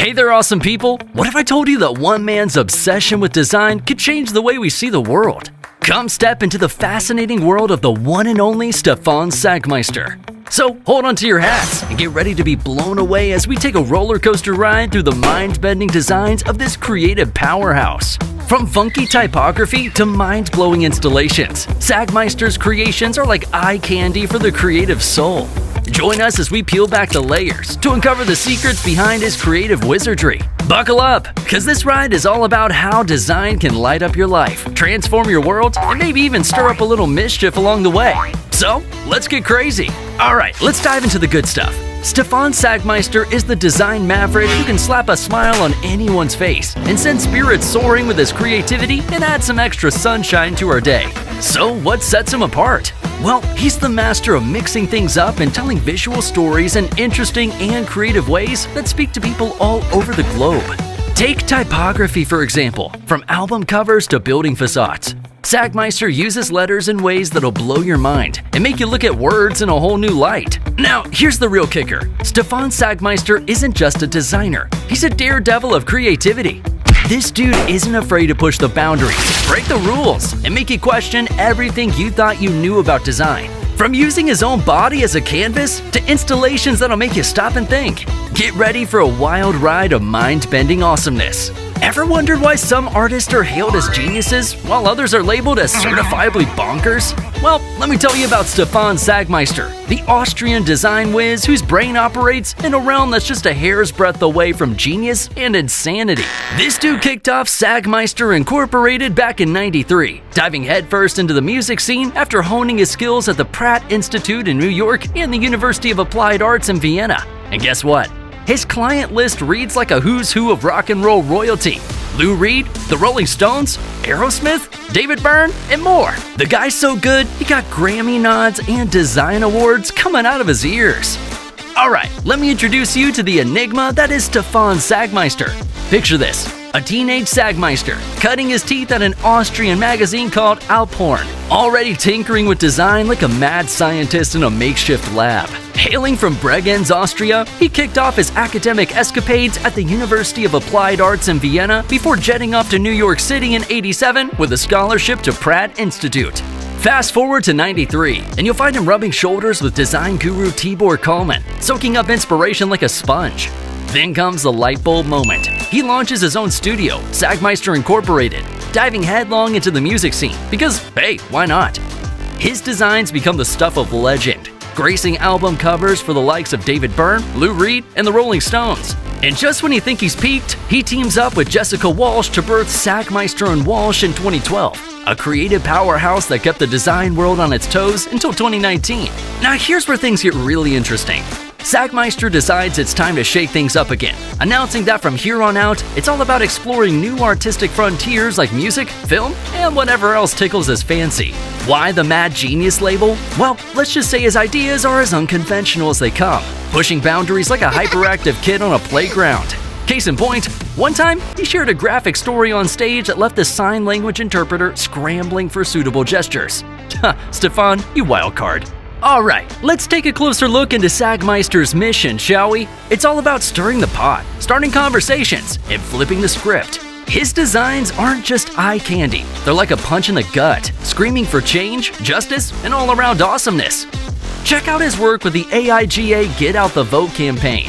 Hey there, awesome people! What if I told you that one man's obsession with design could change the way we see the world? Come step into the fascinating world of the one and only Stefan Sagmeister. So hold on to your hats and get ready to be blown away as we take a roller coaster ride through the mind-bending designs of this creative powerhouse. From funky typography to mind-blowing installations, Sagmeister's creations are like eye candy for the creative soul. Join us as we peel back the layers to uncover the secrets behind his creative wizardry. Buckle up, because this ride is all about how design can light up your life, transform your world, and maybe even stir up a little mischief along the way. So, let's get crazy. Alright, let's dive into the good stuff. Stefan Sagmeister is the design maverick who can slap a smile on anyone's face and send spirits soaring with his creativity and add some extra sunshine to our day. So, what sets him apart? Well, he's the master of mixing things up and telling visual stories in interesting and creative ways that speak to people all over the globe. Take typography, for example, from album covers to building facades. Sagmeister uses letters in ways that'll blow your mind and make you look at words in a whole new light. Now, here's the real kicker. Stefan Sagmeister isn't just a designer, he's a daredevil of creativity. This dude isn't afraid to push the boundaries, break the rules, and make you question everything you thought you knew about design. From using his own body as a canvas to installations that'll make you stop and think. Get ready for a wild ride of mind-bending awesomeness. Ever wondered why some artists are hailed as geniuses while others are labeled as certifiably bonkers? Well, let me tell you about Stefan Sagmeister, the Austrian design whiz whose brain operates in a realm that's just a hair's breadth away from genius and insanity. This dude kicked off Sagmeister Incorporated back in '93, diving headfirst into the music scene after honing his skills at the Pratt Institute in New York and the University of Applied Arts in Vienna. And guess what? His client list reads like a who's who of rock and roll royalty. Lou Reed, the Rolling Stones, Aerosmith, David Byrne, and more. The guy's so good, he got Grammy nods and design awards coming out of his ears. Alright, let me introduce you to the enigma that is Stefan Sagmeister. Picture this, a teenage Sagmeister cutting his teeth at an Austrian magazine called Alphorn, already tinkering with design like a mad scientist in a makeshift lab. Hailing from Bregenz, Austria, he kicked off his academic escapades at the University of Applied Arts in Vienna before jetting off to New York City in '87 with a scholarship to Pratt Institute. Fast forward to '93, and you'll find him rubbing shoulders with design guru Tibor Kalman, soaking up inspiration like a sponge. Then comes the light bulb moment. He launches his own studio, Sagmeister Incorporated, diving headlong into the music scene because, hey, why not? His designs become the stuff of legend, gracing album covers for the likes of David Byrne, Lou Reed, and the Rolling Stones. And just when you think he's peaked, he teams up with Jessica Walsh to birth Sagmeister and Walsh in 2012, a creative powerhouse that kept the design world on its toes until 2019. Now here's where things get really interesting. Sagmeister decides it's time to shake things up again, announcing that from here on out, it's all about exploring new artistic frontiers like music, film, and whatever else tickles his fancy. Why the Mad Genius label? Well, let's just say his ideas are as unconventional as they come, pushing boundaries like a hyperactive kid on a playground. Case in point, one time he shared a graphic story on stage that left the sign language interpreter scrambling for suitable gestures. Stefan, you wild card. Alright, let's take a closer look into Sagmeister's mission, shall we? It's all about stirring the pot, starting conversations, and flipping the script. His designs aren't just eye candy, they're like a punch in the gut, screaming for change, justice, and all-around awesomeness. Check out his work with the AIGA Get Out the Vote campaign.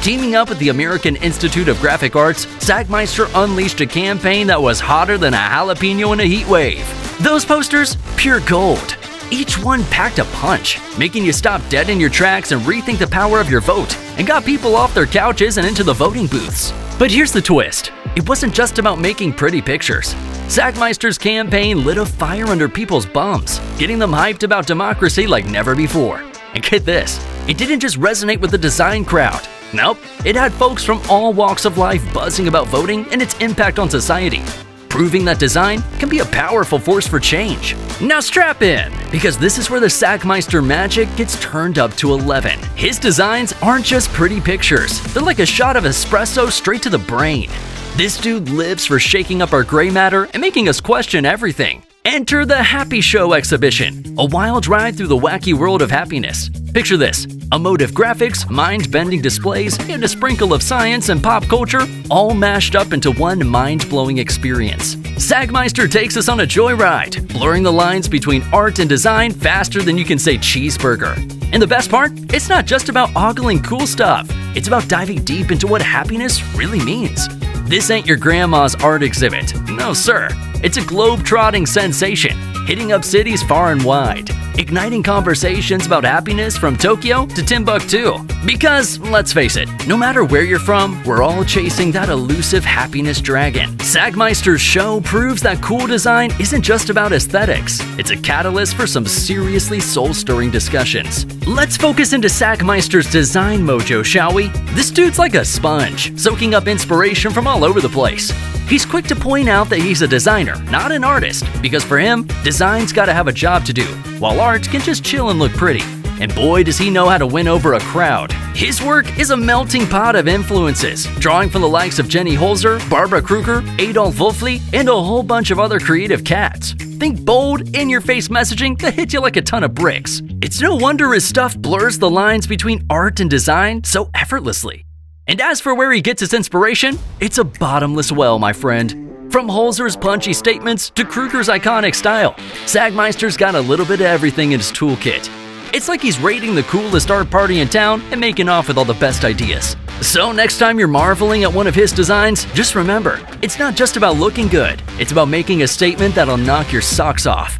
Teaming up with the American Institute of Graphic Arts, Sagmeister unleashed a campaign that was hotter than a jalapeno in a heat wave. Those posters, pure gold. Each one packed a punch, making you stop dead in your tracks and rethink the power of your vote, and got people off their couches and into the voting booths. But here's the twist. It wasn't just about making pretty pictures. Sagmeister's campaign lit a fire under people's bums, getting them hyped about democracy like never before. And get this, it didn't just resonate with the design crowd. Nope, it had folks from all walks of life buzzing about voting and its impact on society, proving that design can be a powerful force for change. Now strap in, because this is where the Sagmeister magic gets turned up to 11. His designs aren't just pretty pictures, they're like a shot of espresso straight to the brain. This dude lives for shaking up our gray matter and making us question everything. Enter the Happy Show exhibition, a wild ride through the wacky world of happiness. Picture this: emotive graphics, mind-bending displays, and a sprinkle of science and pop culture, all mashed up into one mind-blowing experience. Sagmeister takes us on a joyride, blurring the lines between art and design faster than you can say cheeseburger. And the best part? It's not just about ogling cool stuff. It's about diving deep into what happiness really means. This ain't your grandma's art exhibit. No, sir. It's a globe-trotting sensation, hitting up cities far and wide, igniting conversations about happiness from Tokyo to Timbuktu. Because, let's face it, no matter where you're from, we're all chasing that elusive happiness dragon. Sagmeister's show proves that cool design isn't just about aesthetics. It's a catalyst for some seriously soul-stirring discussions. Let's focus into Sagmeister's design mojo, shall we? This dude's like a sponge, soaking up inspiration from all over the place. He's quick to point out that he's a designer, not an artist, because for him, design's gotta have a job to do, while art can just chill and look pretty. And boy, does he know how to win over a crowd. His work is a melting pot of influences, drawing from the likes of Jenny Holzer, Barbara Kruger, Adolf Wolfli, and a whole bunch of other creative cats. Think bold, in-your-face messaging that hits you like a ton of bricks. It's no wonder his stuff blurs the lines between art and design so effortlessly. And as for where he gets his inspiration, it's a bottomless well, my friend. From Holzer's punchy statements to Kruger's iconic style, Sagmeister's got a little bit of everything in his toolkit. It's like he's raiding the coolest art party in town and making off with all the best ideas. So next time you're marveling at one of his designs, just remember, it's not just about looking good, it's about making a statement that'll knock your socks off.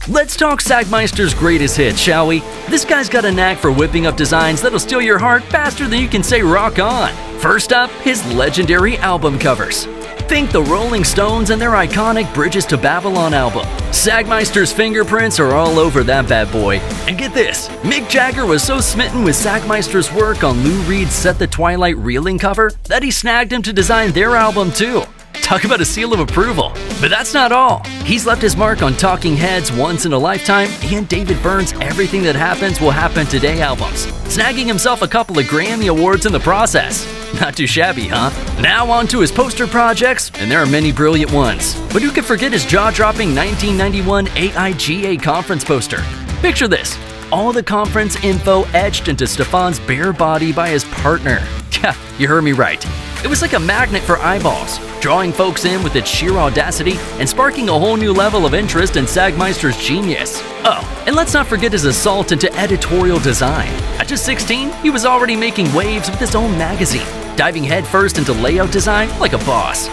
Let's talk Sagmeister's greatest hits, shall we? This guy's got a knack for whipping up designs that'll steal your heart faster than you can say rock on. First up, his legendary album covers. Think the Rolling Stones and their iconic Bridges to Babylon album. Sagmeister's fingerprints are all over that bad boy. And get this, Mick Jagger was so smitten with Sagmeister's work on Lou Reed's Set the Twilight Reeling cover that he snagged him to design their album too. Talk about a seal of approval. But that's not all. He's left his mark on Talking Heads' Once in a Lifetime and David Byrne's Everything That Happens Will Happen Today albums, snagging himself a couple of Grammy Awards in the process. Not too shabby, huh? Now on to his poster projects, and there are many brilliant ones. But who could forget his jaw-dropping 1991 AIGA conference poster? Picture this. All the conference info etched into Stefan's bare body by his partner. Yeah, you heard me right. It was like a magnet for eyeballs, drawing folks in with its sheer audacity and sparking a whole new level of interest in Sagmeister's genius. Oh, and let's not forget his assault into editorial design. At just 16, he was already making waves with his own magazine, diving headfirst into layout design like a boss.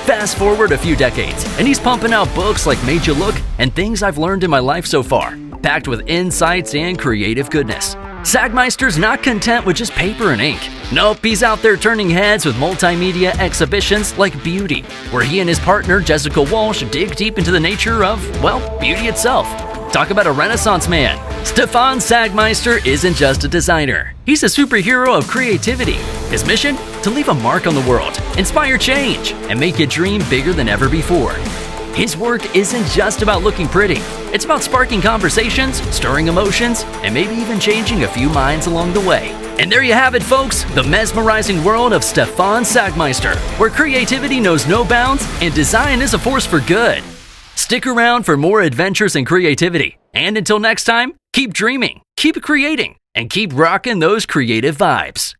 Fast forward a few decades, and he's pumping out books like Made You Look and Things I've Learned in My Life So Far, packed with insights and creative goodness. Sagmeister's not content with just paper and ink. Nope, he's out there turning heads with multimedia exhibitions like Beauty, where he and his partner Jessica Walsh dig deep into the nature of, well, beauty itself. Talk about a Renaissance man. Stefan Sagmeister isn't just a designer. He's a superhero of creativity. His mission? To leave a mark on the world, inspire change, and make it dream bigger than ever before. His work isn't just about looking pretty. It's about sparking conversations, stirring emotions, and maybe even changing a few minds along the way. And there you have it, folks, the mesmerizing world of Stefan Sagmeister, where creativity knows no bounds and design is a force for good. Stick around for more adventures in creativity. And until next time, keep dreaming, keep creating, and keep rocking those creative vibes.